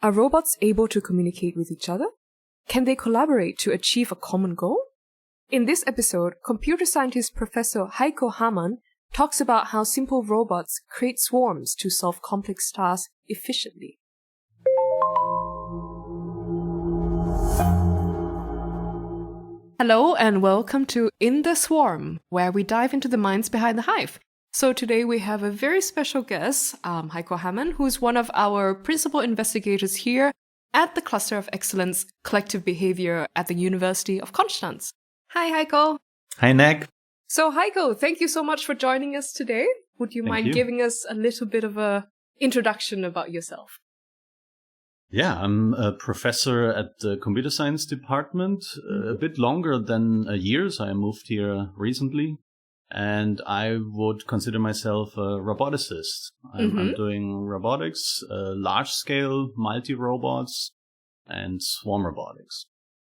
Are robots able to communicate with each other? Can they collaborate to achieve a common goal? In this episode, computer scientist Professor Heiko Hamann talks about how simple robots create swarms to solve complex tasks efficiently. Hello and welcome to In the Swarm, where we dive into the minds behind the hive. So today we have a very special guest, Heiko Hamann, who's one of our principal investigators here at the Cluster of Excellence Collective Behaviour at the University of Konstanz. Hi, Heiko. Hi, Nag. So, Heiko, thank you so much for joining us today. Would you mind giving us a little bit of a introduction about yourself? Yeah, I'm a professor at the computer science department, a bit longer than a year, so I moved here recently. And I would consider myself a roboticist. I'm doing robotics, large-scale multi-robots, and swarm robotics.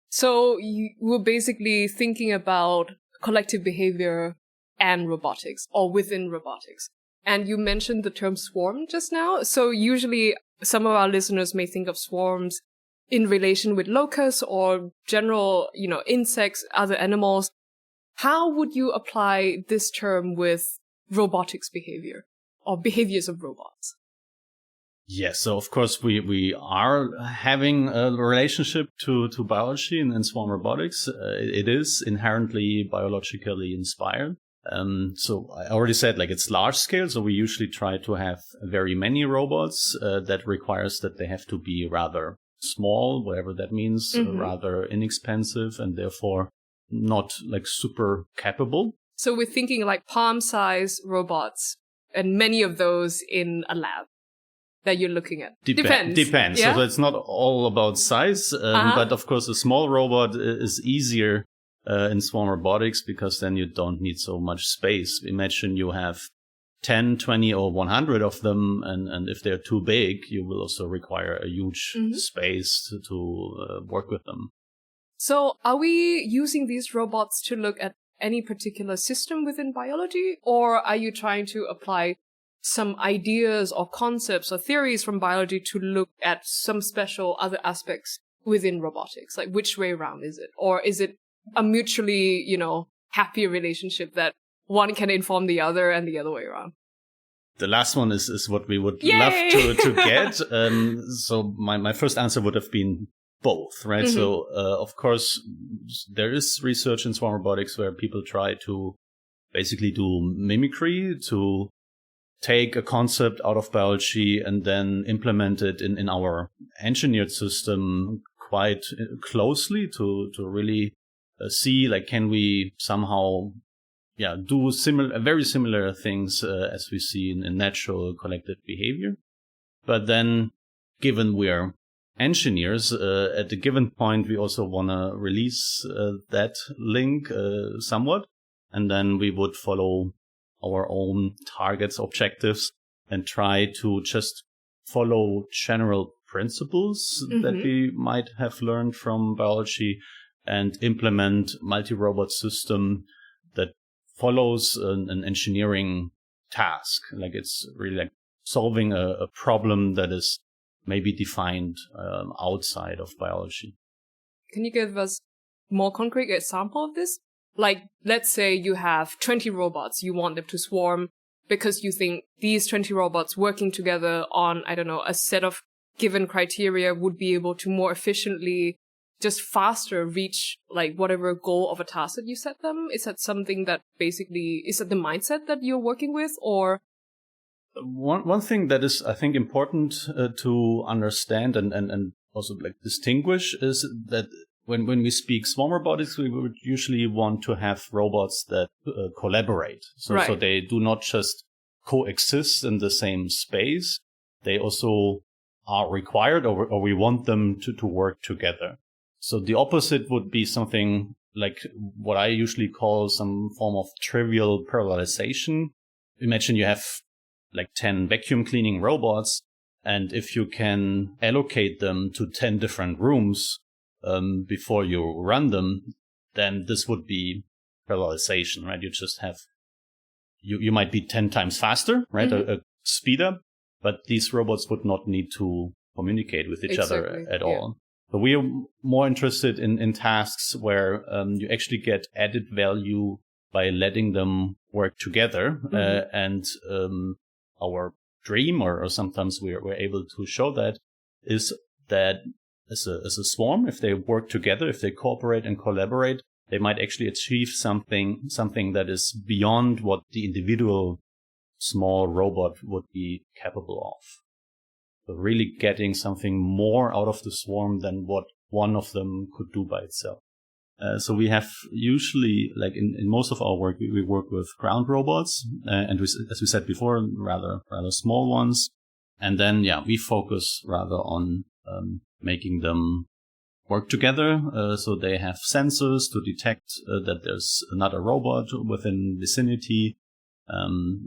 So you were basically thinking about collective behavior and robotics, or within robotics. And you mentioned the term swarm just now. So usually some of our listeners may think of swarms in relation with locusts or general, insects, other animals. How would you apply this term with robotics behavior or behaviors of robots? Yes, so of course we are having a relationship to biology and swarm robotics. It is inherently biologically inspired. So I already said, it's large scale. So we usually try to have very many robots. That requires that they have to be rather small, whatever that means, rather inexpensive, and therefore not super capable. So we're thinking palm-size robots and many of those in a lab that you're looking at. Depends. Yeah? So it's not all about size, but of course a small robot is easier in swarm robotics because then you don't need so much space. Imagine you have 10, 20 or 100 of them, and if they're too big, you will also require a huge space to work with them. So are we using these robots to look at any particular system within biology, or are you trying to apply some ideas or concepts or theories from biology to look at some special other aspects within robotics? Which way around is it? Or is it a mutually, happy relationship that one can inform the other and the other way around? The last one is what we would love to get. So my first answer would have been both, right? So, of course, there is research in swarm robotics where people try to basically do mimicry, to take a concept out of biology and then implement it in our engineered system quite closely to really see, can we somehow, do very similar things as we see in natural collective behavior. But then, given we're engineers, at a given point, we also want to release that link somewhat, and then we would follow our own targets, objectives, and try to just follow general principles that we might have learned from biology and implement multi-robot system that follows an engineering task. It's really solving a problem that is maybe defined outside of biology. Can you give us a more concrete example of this? Let's say you have 20 robots. You want them to swarm because you think these 20 robots working together on, a set of given criteria would be able to more efficiently, just faster reach, whatever goal of a task that you set them? Is that something that is that the mindset that you're working with, or? One thing that is, I think, important to understand and also distinguish is that when we speak swarm robotics, we would usually want to have robots that collaborate. So they do not just coexist in the same space. They also are required, or we want them to work together. So the opposite would be something like what I usually call some form of trivial parallelization. Imagine you have 10 vacuum cleaning robots, and if you can allocate them to 10 different rooms before you run them, then this would be parallelization, right? You just have, you might be 10 times faster, right? A speed up, but these robots would not need to communicate with each other at all. So we are more interested in tasks where you actually get added value by letting them work together. And our dream, or sometimes we're able to show that, is that as a swarm, if they work together, if they cooperate and collaborate, they might actually achieve something that is beyond what the individual small robot would be capable of. So really getting something more out of the swarm than what one of them could do by itself. So we have usually, like in most of our work, we work with ground robots, and as we said before, rather small ones. And then, we focus rather on making them work together. So they have sensors to detect that there's another robot within vicinity.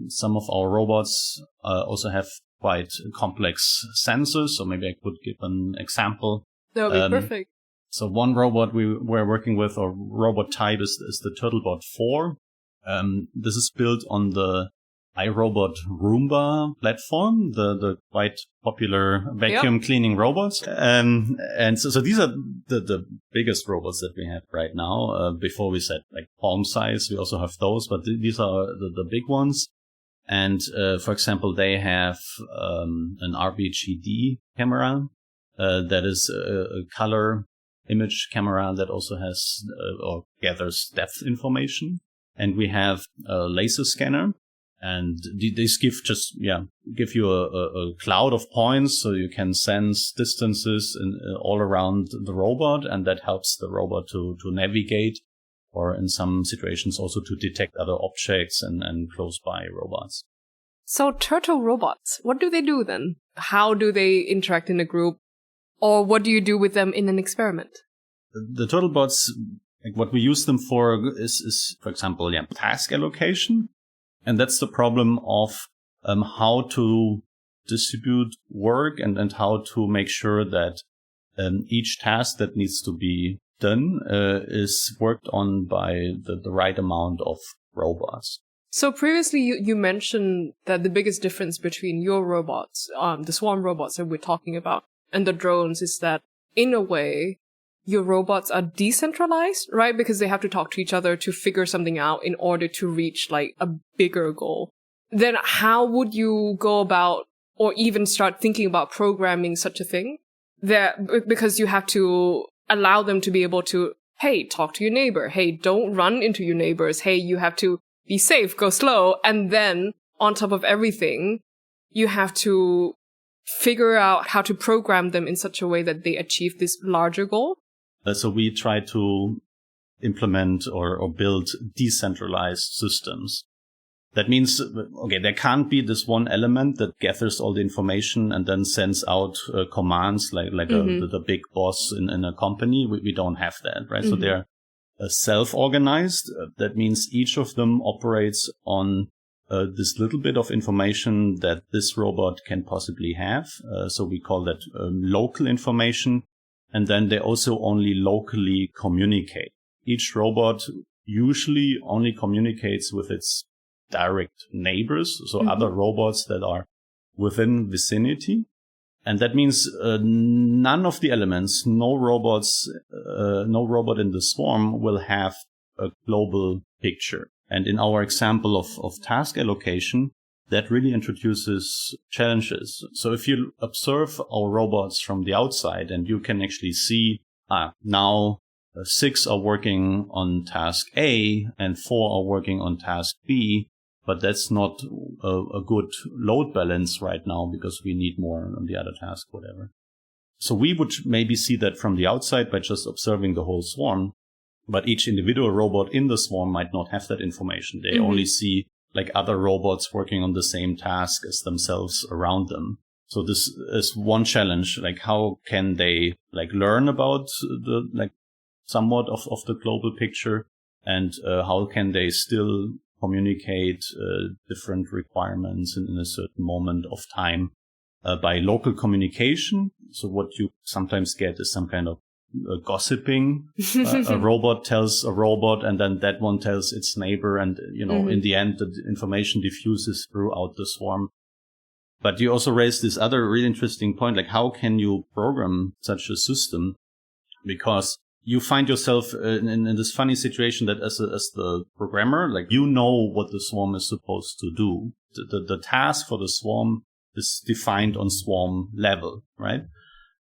Some of our robots also have quite complex sensors. So maybe I could give an example. That would be perfect. So one robot we're working with, or robot type, is the Turtlebot 4. This is built on the iRobot Roomba platform, the quite popular vacuum cleaning robots. And so these are the biggest robots that we have right now. Before we said like palm size, we also have those, but these are the big ones. And for example, they have an RGBD camera that is a color image camera that also has or gathers depth information. And we have a laser scanner. And these give you a cloud of points, so you can sense distances all around the robot, and that helps the robot to navigate, or in some situations also to detect other objects and close by robots. So turtle robots, what do they do then? How do they interact in a group? Or what do you do with them in an experiment? The Turtlebots, like what we use them for is for example, task allocation. And that's the problem of how to distribute work and how to make sure that each task that needs to be done is worked on by the right amount of robots. So previously you mentioned that the biggest difference between your robots, the swarm robots that we're talking about, and the drones is that, in a way, your robots are decentralized, right? Because they have to talk to each other to figure something out in order to reach like a bigger goal. Then how would you go about, or even start thinking about programming such a thing? Because you have to allow them to be able to, hey, talk to your neighbor. Hey, don't run into your neighbors. Hey, you have to be safe, go slow. And then on top of everything, you have to figure out how to program them in such a way that they achieve this larger goal. So we try to implement or build decentralized systems. That means, there can't be this one element that gathers all the information and then sends out commands like the big boss in a company. We don't have that, right? So they're self-organized. That means each of them operates on this little bit of information that this robot can possibly have. So we call that local information. And then they also only locally communicate. Each robot usually only communicates with its direct neighbors, so other robots that are within vicinity. And that means none of the elements, no robot in the swarm will have a global picture. And in our example of task allocation, that really introduces challenges. So if you observe our robots from the outside and you can actually see, now 6 are working on task A and 4 are working on task B, but that's not a good load balance right now because we need more on the other task, whatever. So we would maybe see that from the outside by just observing the whole swarm, but each individual robot in the swarm might not have that information. They only see like other robots working on the same task as themselves around them. So this is one challenge. Like, how can they like learn about the like somewhat of the global picture, and how can they still communicate different requirements in a certain moment of time by local communication? So what you sometimes get is some kind of gossiping. A robot tells a robot, and then that one tells its neighbor, and in the end the information diffuses throughout the swarm. But you also raised this other really interesting point, like how can you program such a system? Because you find yourself in this funny situation that as the programmer, like you know what the swarm is supposed to do. The task for the swarm is defined on swarm level, right?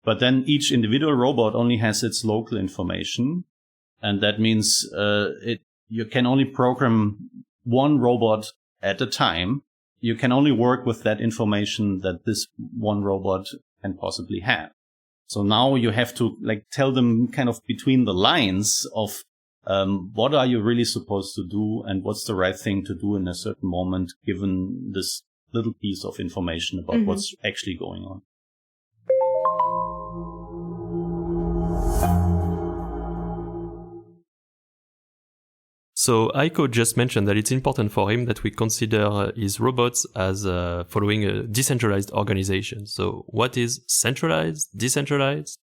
But then each individual robot only has its local information. And that means you can only program one robot at a time. You can only work with that information that this one robot can possibly have. So now you have to like tell them kind of between the lines of what are you really supposed to do and what's the right thing to do in a certain moment, given this little piece of information about what's actually going on. So Heiko just mentioned that it's important for him that we consider his robots as following a decentralized organization. So what is centralized, decentralized?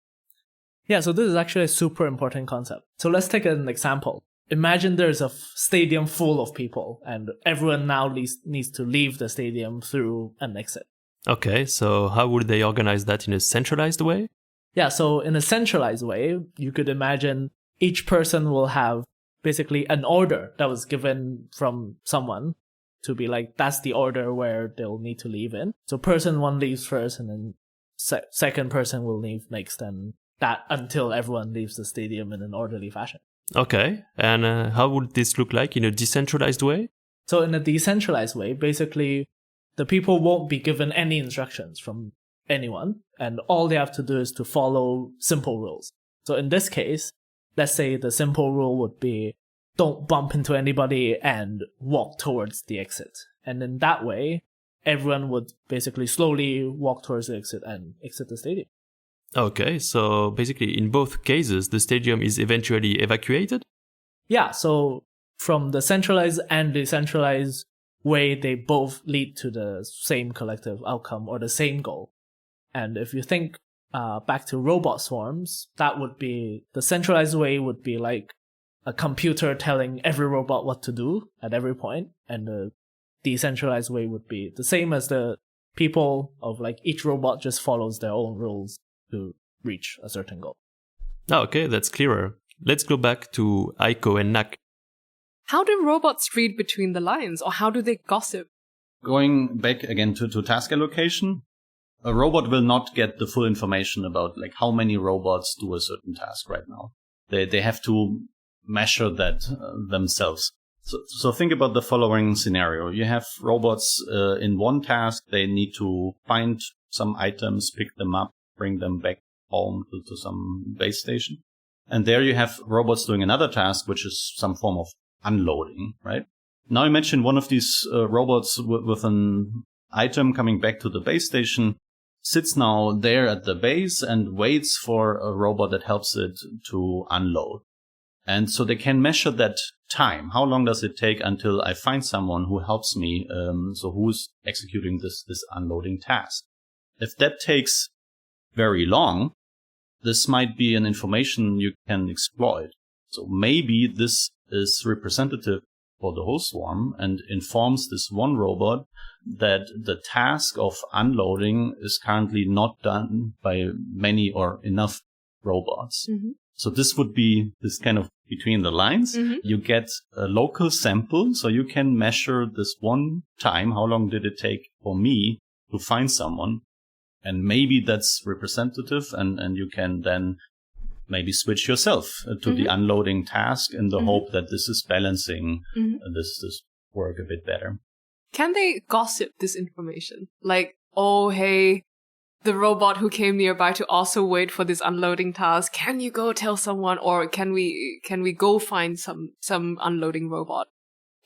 Yeah, so this is actually a super important concept. So let's take an example. Imagine there's a stadium full of people and everyone now needs to leave the stadium through an exit. Okay, so how would they organize that in a centralized way? Yeah, so in a centralized way, you could imagine each person will have basically an order that was given from someone to be like, that's the order where they'll need to leave in. So person one leaves first and then second person will leave next, and that until everyone leaves the stadium in an orderly fashion. Okay, and how would this look like in a decentralized way? So in a decentralized way, basically the people won't be given any instructions from anyone, and all they have to do is to follow simple rules. So in this case, let's say the simple rule would be don't bump into anybody and walk towards the exit. And in that way, everyone would basically slowly walk towards the exit and exit the stadium. Okay, so basically in both cases, the stadium is eventually evacuated? Yeah, so from the centralized and decentralized way, they both lead to the same collective outcome or the same goal. And if you think back to robot swarms, that would be the centralized way would be like a computer telling every robot what to do at every point, and the decentralized way would be the same as the people of like each robot just follows their own rules to reach a certain goal. Okay, that's clearer. Let's go back to Heiko and Nak. How do robots read between the lines, or how do they gossip? Going back again to task allocation, a robot will not get the full information about like how many robots do a certain task right now. They have to measure that themselves. So think about the following scenario. You have robots in one task. They need to find some items, pick them up, bring them back home to some base station. And there you have robots doing another task, which is some form of unloading, right? Now imagine one of these robots with an item coming back to the base station sits now there at the base and waits for a robot that helps it to unload. And so they can measure that time. How long does it take until I find someone who helps me? So who's executing this unloading task? If that takes very long, this might be an information you can exploit. So maybe this is representative for the whole swarm and informs this one robot that the task of unloading is currently not done by many or enough robots. Mm-hmm. So this would be this kind of between the lines. Mm-hmm. You get a local sample, so you can measure this one time. How long did it take for me to find someone? And maybe that's representative, and you can then maybe switch yourself to the unloading task in the hope that this is balancing this work a bit better. Can they gossip this information? Like, oh, hey, the robot who came nearby to also wait for this unloading task, can you go tell someone, or can we go find some unloading robot?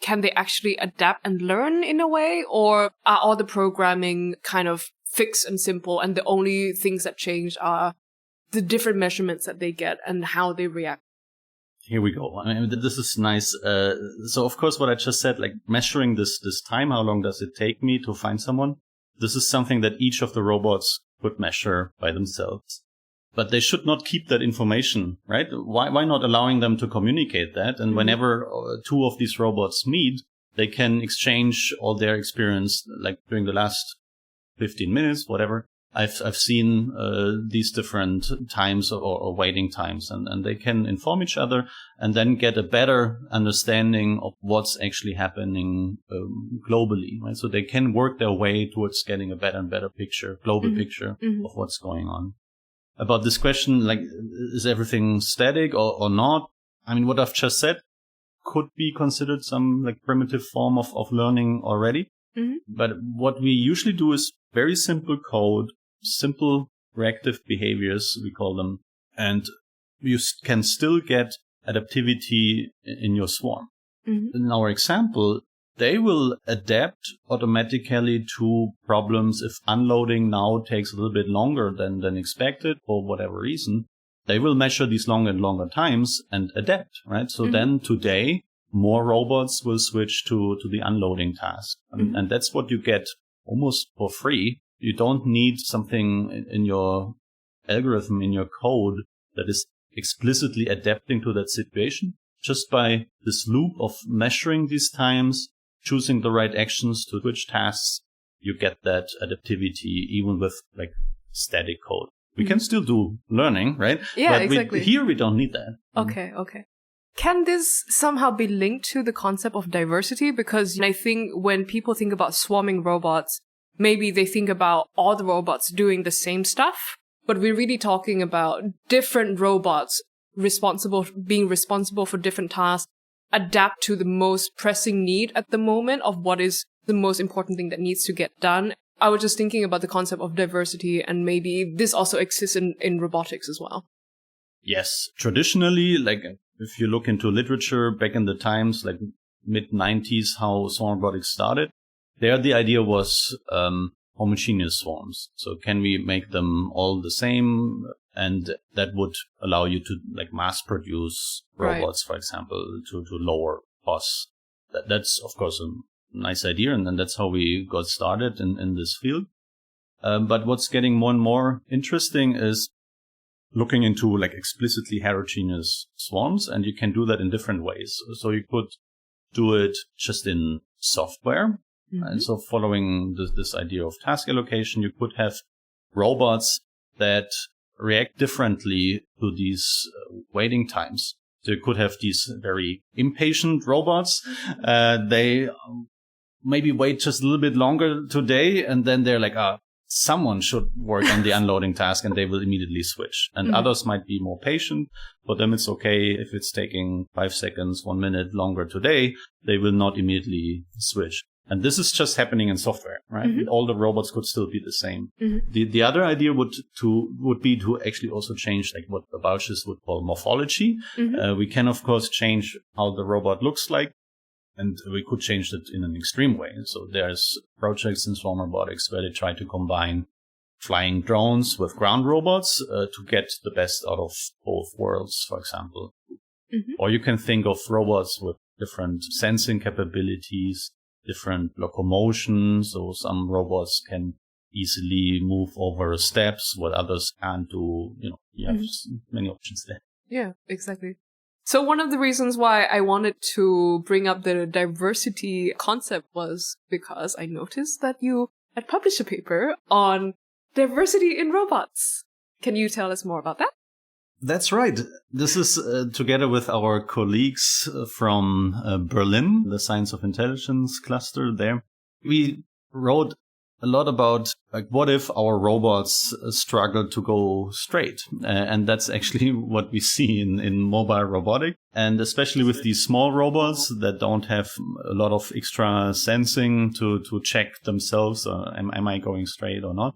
Can they actually adapt and learn in a way, or are all the programming kind of fixed and simple, and the only things that change are the different measurements that they get and how they react? Here we go. I mean, this is nice. So of course, what I just said, like measuring this time, how long does it take me to find someone? This is something that each of the robots could measure by themselves. But they should not keep that information, right? Why not allowing them to communicate that? And whenever two of these robots meet, they can exchange all their experience, like during the last 15 minutes, whatever. I've seen these different times or waiting times, and they can inform each other and then get a better understanding of what's actually happening globally, right? So they can work their way towards getting a better and better picture, global picture of what's going on. About this question, like, is everything static or not? I mean, what I've just said could be considered some like primitive form of learning already. But what we usually do is very simple code, simple reactive behaviors, we call them, and you can still get adaptivity in your swarm. In our example, they will adapt automatically to problems if unloading now takes a little bit longer than expected for whatever reason. They will measure these longer and longer times and adapt, right? So then today, more robots will switch to the unloading task. And that's what you get almost for free. You don't need something in your algorithm, in your code that is explicitly adapting to that situation. Just by this loop of measuring these times, choosing the right actions to switch tasks, you get that adaptivity even with like static code. We can still do learning, right? Yeah, but exactly. Here we don't need that. Okay. Can this somehow be linked to the concept of diversity? Because I think when people think about swarming robots, maybe they think about all the robots doing the same stuff, but we're really talking about different robots being responsible for different tasks, adapt to the most pressing need at the moment of what is the most important thing that needs to get done. I was just thinking about the concept of diversity, and maybe this also exists in robotics as well. Yes. Traditionally, like if you look into literature back in the times, like mid-90s, how swarm robotics started, there the idea was homogeneous swarms. So can we make them all the same? And that would allow you to like mass produce robots, for example, to lower costs. That's, of course, a nice idea. And then that's how we got started in this field. But what's getting more and more interesting is looking into like explicitly heterogeneous swarms. And you can do that in different ways. So you could do it just in software. And so following this idea of task allocation, you could have robots that react differently to these waiting times. So you could have these very impatient robots. They maybe wait just a little bit longer today, and then they're like, someone should work on the unloading task, and they will immediately switch. And others might be more patient. For them, it's okay if it's taking 5 seconds, 1 minute longer today, they will not immediately switch. And this is just happening in software, right? All the robots could still be the same. The other idea would be to actually also change like what the Bausch's would call morphology. We can, of course, change how the robot looks like, and we could change it in an extreme way. So there's projects in swarm robotics where they try to combine flying drones with ground robots to get the best out of both worlds, for example. Or you can think of robots with different sensing capabilities, different locomotion. So some robots can easily move over steps, what others can't do. You have many options there. Yeah, exactly. So one of the reasons why I wanted to bring up the diversity concept was because I noticed that you had published a paper on diversity in robots. Can you tell us more about that? That's right. This is together with our colleagues from Berlin, the Science of Intelligence cluster there. We wrote a lot about like what if our robots struggle to go straight? And that's actually what we see in mobile robotics. And especially with these small robots that don't have a lot of extra sensing to check themselves, am I going straight or not?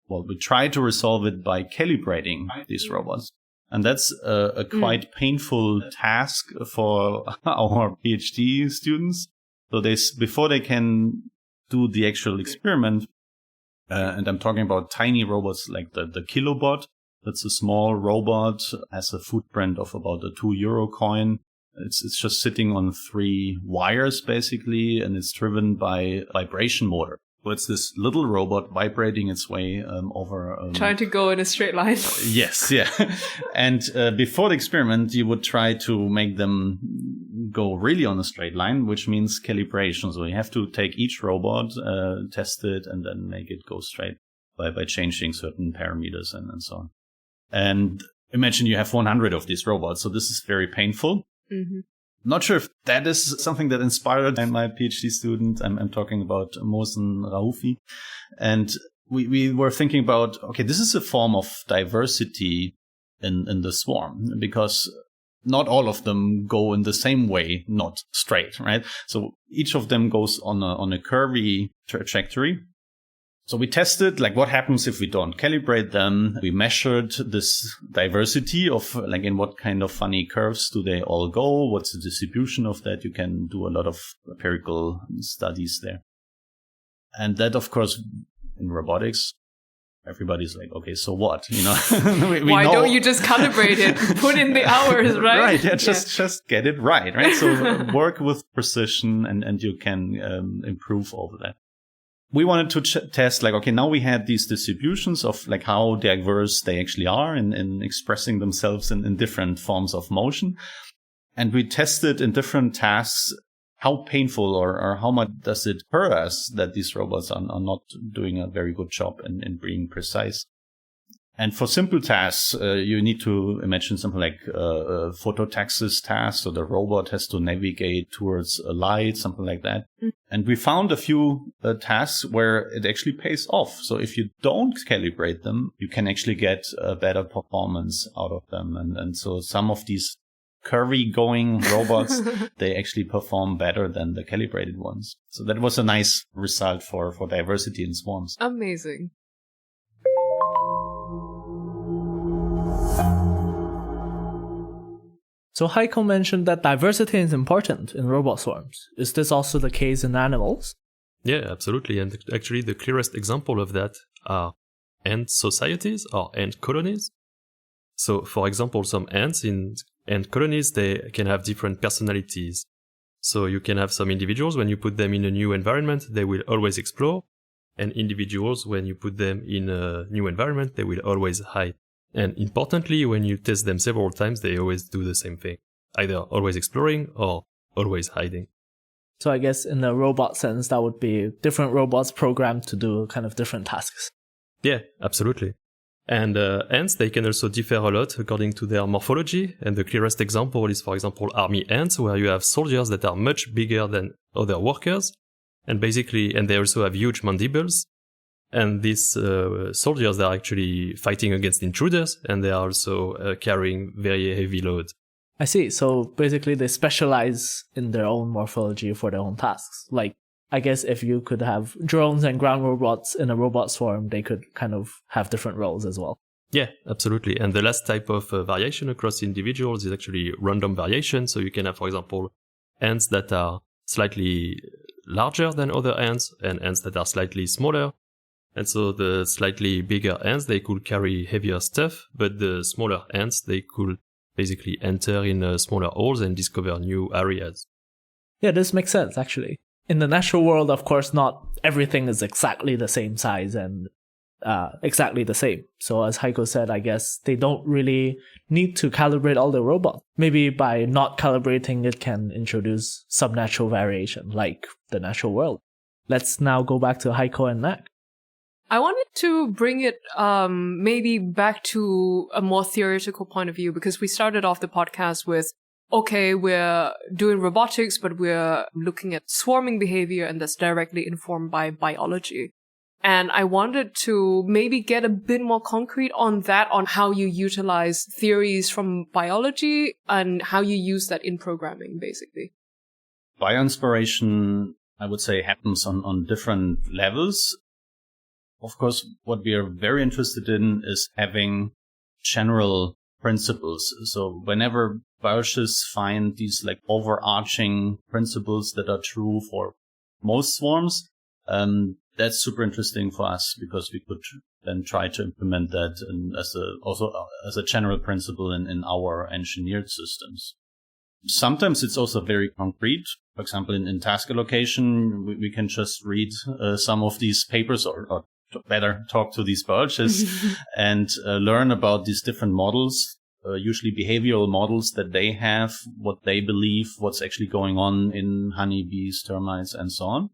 Well, we try to resolve it by calibrating these robots. And that's a quite painful task for our PhD students. So before they can do the actual experiment, and I'm talking about tiny robots like the Kilobot. That's a small robot, has a footprint of about a €2 coin. It's just sitting on 3 wires basically, and it's driven by vibration motor. So it's this little robot vibrating its way over. Trying to go in a straight line. Yes, yeah. And before the experiment, you would try to make them go really on a straight line, which means calibration. So you have to take each robot, test it, and then make it go straight by changing certain parameters and so on. And imagine you have 100 of these robots. So this is very painful. Mm-hmm. Not sure if that is something that inspired my PhD student. I'm talking about Mohsen Raoufi. And we were thinking about, okay, this is a form of diversity in the swarm, because not all of them go in the same way, not straight, right? So each of them goes on a curvy trajectory. So we tested like what happens if we don't calibrate them. We measured this diversity of like in what kind of funny curves do they all go? What's the distribution of that? You can do a lot of empirical studies there. And that, of course, in robotics, everybody's like, okay, so what? You know, why don't you just calibrate it? Put in the hours, right? Right. Yeah, just get it right. So work with precision and you can improve over that. We wanted to test like, okay, now we had these distributions of like how diverse they actually are in expressing themselves in different forms of motion. And we tested in different tasks how painful or how much does it hurt us that these robots are not doing a very good job in being precise. And for simple tasks, you need to imagine something like a phototaxis task. So the robot has to navigate towards a light, something like that. Mm. And we found a few tasks where it actually pays off. So if you don't calibrate them, you can actually get a better performance out of them. And so some of these curvy going robots, they actually perform better than the calibrated ones. So that was a nice result for diversity in swarms. Amazing. So Heiko mentioned that diversity is important in robot swarms. Is this also the case in animals? Yeah, absolutely. And actually the clearest example of that are ant societies or ant colonies. So for example, some ants in ant colonies, they can have different personalities. So you can have some individuals, when you put them in a new environment, they will always explore. And individuals, when you put them in a new environment, they will always hide. And importantly, when you test them several times, they always do the same thing, either always exploring or always hiding. So I guess in the robot sense, that would be different robots programmed to do kind of different tasks. Yeah, absolutely. And ants, they can also differ a lot according to their morphology. And the clearest example is, for example, army ants, where you have soldiers that are much bigger than other workers. And they also have huge mandibles. And these soldiers are actually fighting against intruders, and they are also carrying very heavy loads. I see. So basically they specialize in their own morphology for their own tasks. Like, I guess if you could have drones and ground robots in a robot swarm, they could kind of have different roles as well. Yeah, absolutely. And the last type of variation across individuals is actually random variation. So you can have, for example, ants that are slightly larger than other ants and ants that are slightly smaller. And so the slightly bigger ants, they could carry heavier stuff, but the smaller ants, they could basically enter in smaller holes and discover new areas. Yeah, this makes sense, actually. In the natural world, of course, not everything is exactly the same size and exactly the same. So as Heiko said, I guess they don't really need to calibrate all the robots. Maybe by not calibrating, it can introduce subnatural variation, like the natural world. Let's now go back to Heiko and Nak. I wanted to bring it maybe back to a more theoretical point of view, because we started off the podcast with, okay, we're doing robotics, but we're looking at swarming behavior, and that's directly informed by biology. And I wanted to maybe get a bit more concrete on that, on how you utilize theories from biology and how you use that in programming, basically. Bioinspiration, I would say, happens on different levels. Of course, what we are very interested in is having general principles. So whenever biologists find these like overarching principles that are true for most swarms, that's super interesting for us, because we could then try to implement that as a general principle in our engineered systems. Sometimes it's also very concrete. For example, in task allocation, we can just read some of these papers or better talk to these biologists and learn about these different models usually behavioral models that they have, what they believe, what's actually going on in honeybees, termites, and so on.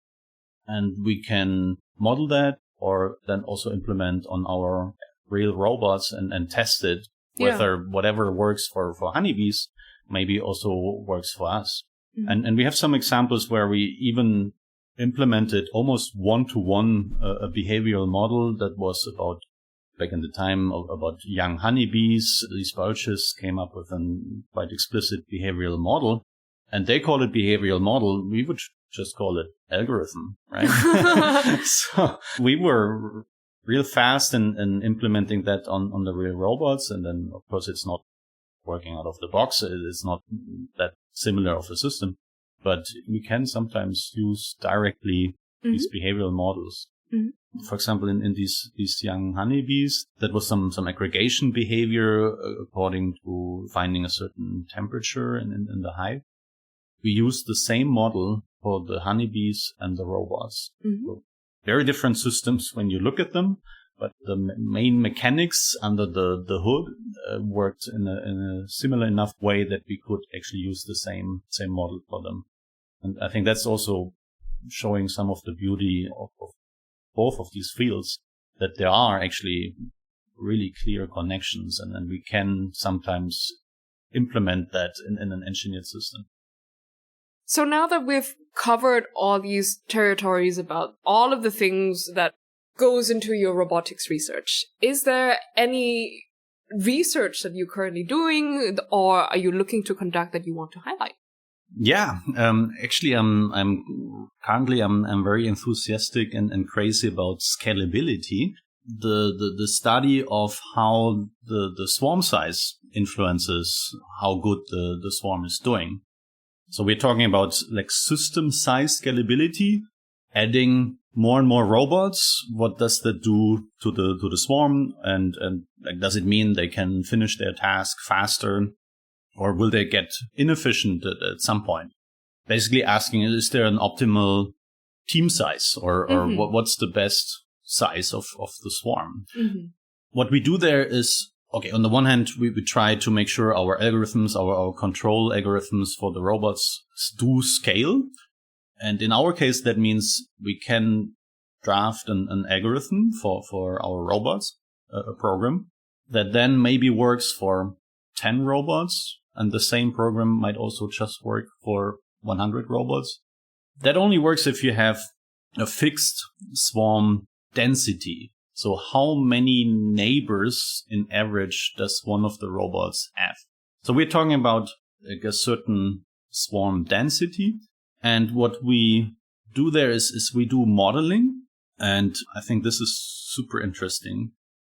And we can model that or then also implement on our real robots and test it, whether whatever works for honeybees maybe also works for us. Mm-hmm. And we have some examples where we even implemented almost one-to-one a behavioral model that was about, back in the time, about young honeybees. These biologists came up with a quite explicit behavioral model, and they call it behavioral model. We would just call it algorithm, right? So we were real fast in implementing that on the real robots. And then, of course, it's not working out of the box. It's not that similar of a system, but we can sometimes use directly these behavioral models. Mm-hmm. For example, in these young honeybees, that was some aggregation behavior according to finding a certain temperature in the hive. We used the same model for the honeybees and the robots. Mm-hmm. So very different systems when you look at them, but the main mechanics under the hood worked in a similar enough way that we could actually use the same model for them. And I think that's also showing some of the beauty of both of these fields, that there are actually really clear connections, and we can sometimes implement that in an engineered system. So now that we've covered all these territories about all of the things that goes into your robotics research, is there any research that you're currently doing, or are you looking to conduct that you want to highlight? Yeah, actually, I'm currently very enthusiastic and crazy about scalability. The study of how the swarm size influences how good the swarm is doing. So we're talking about like system size scalability, adding more and more robots. What does that do to the swarm? And like, does it mean they can finish their task faster? Or will they get inefficient at some point? Basically asking, is there an optimal team size or what's the best size of the swarm? Mm-hmm. What we do there is, okay, on the one hand, we try to make sure our algorithms, our control algorithms for the robots do scale. And in our case, that means we can draft an algorithm for our robots, a program that then maybe works for 10 robots. And the same program might also just work for 100 robots. That only works if you have a fixed swarm density. So how many neighbors in average does one of the robots have? So we're talking about like a certain swarm density. And what we do there is we do modeling. And I think this is super interesting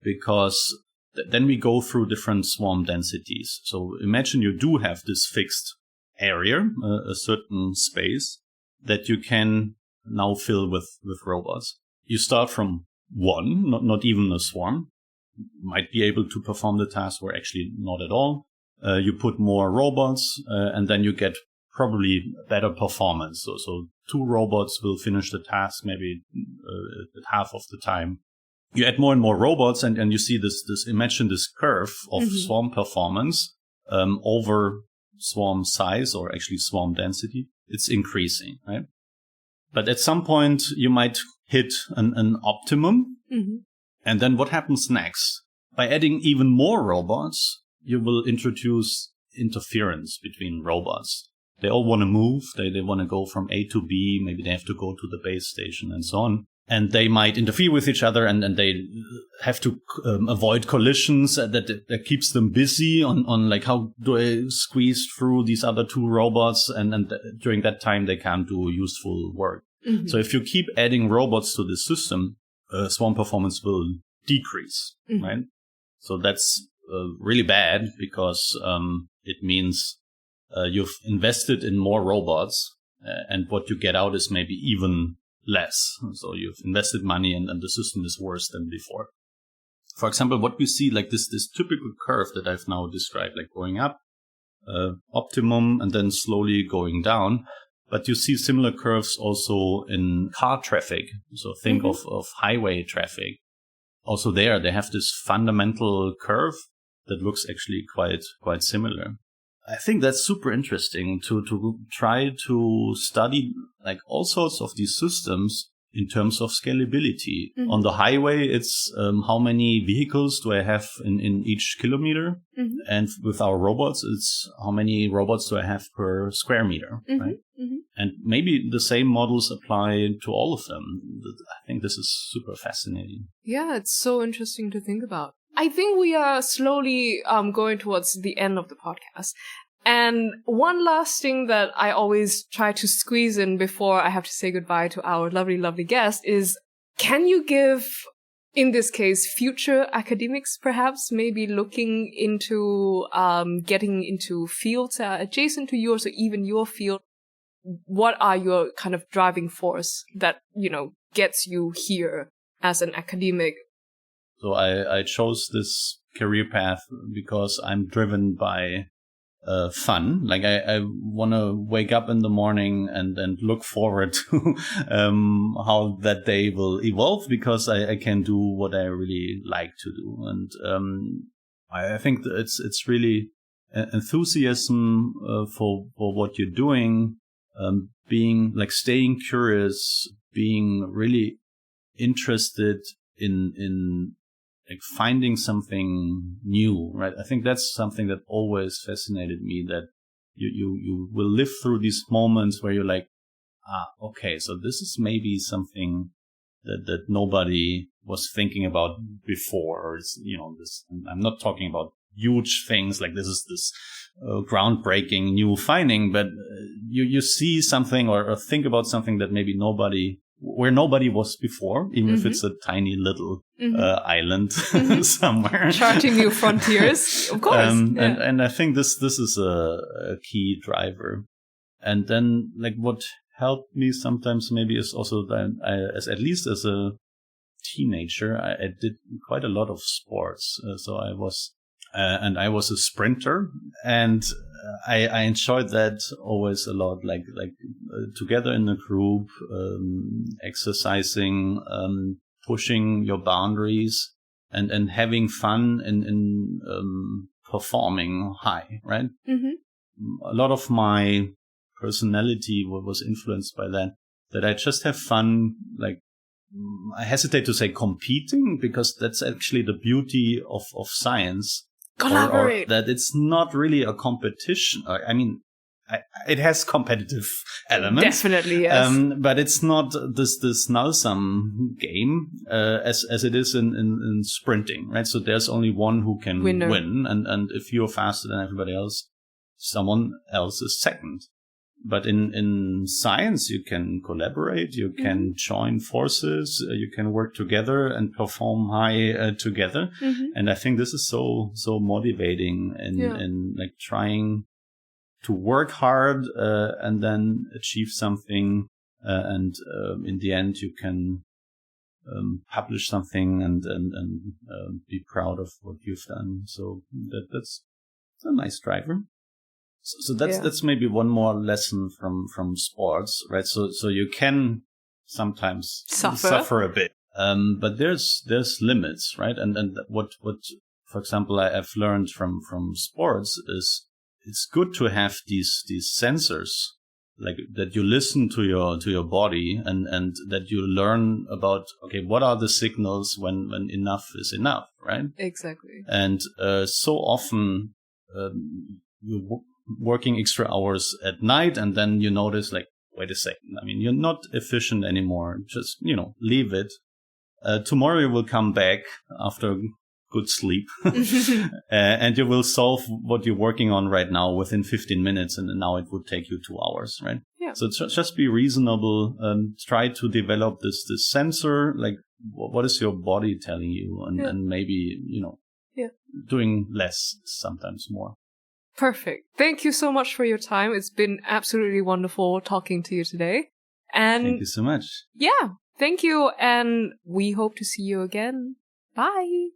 because then we go through different swarm densities. So imagine you do have this fixed area, a certain space that you can now fill with robots. You start from one, not even a swarm. You might be able to perform the task or actually not at all. You put more robots and then you get probably better performance. So 2 robots will finish the task maybe at half of the time. You add more and more robots and you see this, imagine this curve of swarm performance, over swarm size or actually swarm density. It's increasing, right? But at some point you might hit an optimum. Mm-hmm. And then what happens next? By adding even more robots, you will introduce interference between robots. They all want to move. They want to go from A to B. Maybe they have to go to the base station and so on. And they might interfere with each other and they have to avoid collisions that keeps them busy on like, how do I squeeze through these other 2 robots? And during that time, they can't do useful work. Mm-hmm. So if you keep adding robots to the system, swarm performance will decrease, right? So that's really bad because it means you've invested in more robots and what you get out is maybe even less. So you've invested money and the system is worse than before. For example, what we see like this typical curve that I've now described, like going up, optimum, and then slowly going down. But you see similar curves also in car traffic. So think of highway traffic. Also there, they have this fundamental curve that looks actually quite similar. I think that's super interesting to try to study like all sorts of these systems in terms of scalability. Mm-hmm. On the highway, it's how many vehicles do I have in each kilometer? Mm-hmm. And with our robots, it's how many robots do I have per square meter, mm-hmm. right? Mm-hmm. And maybe the same models apply to all of them. I think this is super fascinating. Yeah, it's so interesting to think about. I think we are slowly going towards the end of the podcast. And one last thing that I always try to squeeze in before I have to say goodbye to our lovely, lovely guest is, can you give, in this case, future academics perhaps maybe looking into getting into fields adjacent to yours or even your field, what are your kind of driving force that, gets you here as an academic? So I chose this career path because I'm driven by fun. Like I want to wake up in the morning and look forward to how that day will evolve, because I can do what I really like to do. And I think that it's really enthusiasm for what you're doing, being like staying curious, being really interested in like finding something new, right? I think that's something that always fascinated me, that you will live through these moments where you're like, okay, so this is maybe something that nobody was thinking about before. Or it's, this, I'm not talking about huge things like this is this groundbreaking new finding, but you see something or think about something that maybe where nobody was before, even mm-hmm. if it's a tiny little mm-hmm. Island mm-hmm. somewhere. Charting new frontiers, of course. And I think this is a key driver. And then like what helped me sometimes maybe is also that at least as a teenager, I did quite a lot of sports. So I was a sprinter, and I enjoyed that always a lot, like together in a group, exercising, pushing your boundaries, and having fun in performing high, right? Mm-hmm. A lot of my personality was influenced by that I just have fun, like, I hesitate to say competing, because that's actually the beauty of science. Collaborate. Or that it's not really a competition. I mean, it has competitive elements. Definitely, yes. But it's not this null-sum game as it is in sprinting, right? So there's only one who can win, and if you're faster than everybody else, someone else is second. But in science, you can collaborate, you can join forces, you can work together and perform high together. Mm-hmm. And I think this is so motivating in like trying to work hard and then achieve something. And in the end, you can publish something and be proud of what you've done. So that's a nice driver. So that's maybe one more lesson from sports, right? So you can sometimes suffer a bit, but there's limits, right? And what for example I've learned from sports is it's good to have these sensors, like that you listen to your body and that you learn about, okay, what are the signals when enough is enough, right? Exactly. And so often you working extra hours at night, and then you notice, like, wait a second, I mean, you're not efficient anymore. Just, leave it. Tomorrow you will come back after good sleep and you will solve what you're working on right now within 15 minutes. And now it would take you 2 hours, right? Yeah. So just be reasonable and try to develop this sensor, like what is your body telling you? And maybe, doing less, sometimes more. Perfect. Thank you so much for your time. It's been absolutely wonderful talking to you today. And thank you so much. Yeah, thank you. And we hope to see you again. Bye.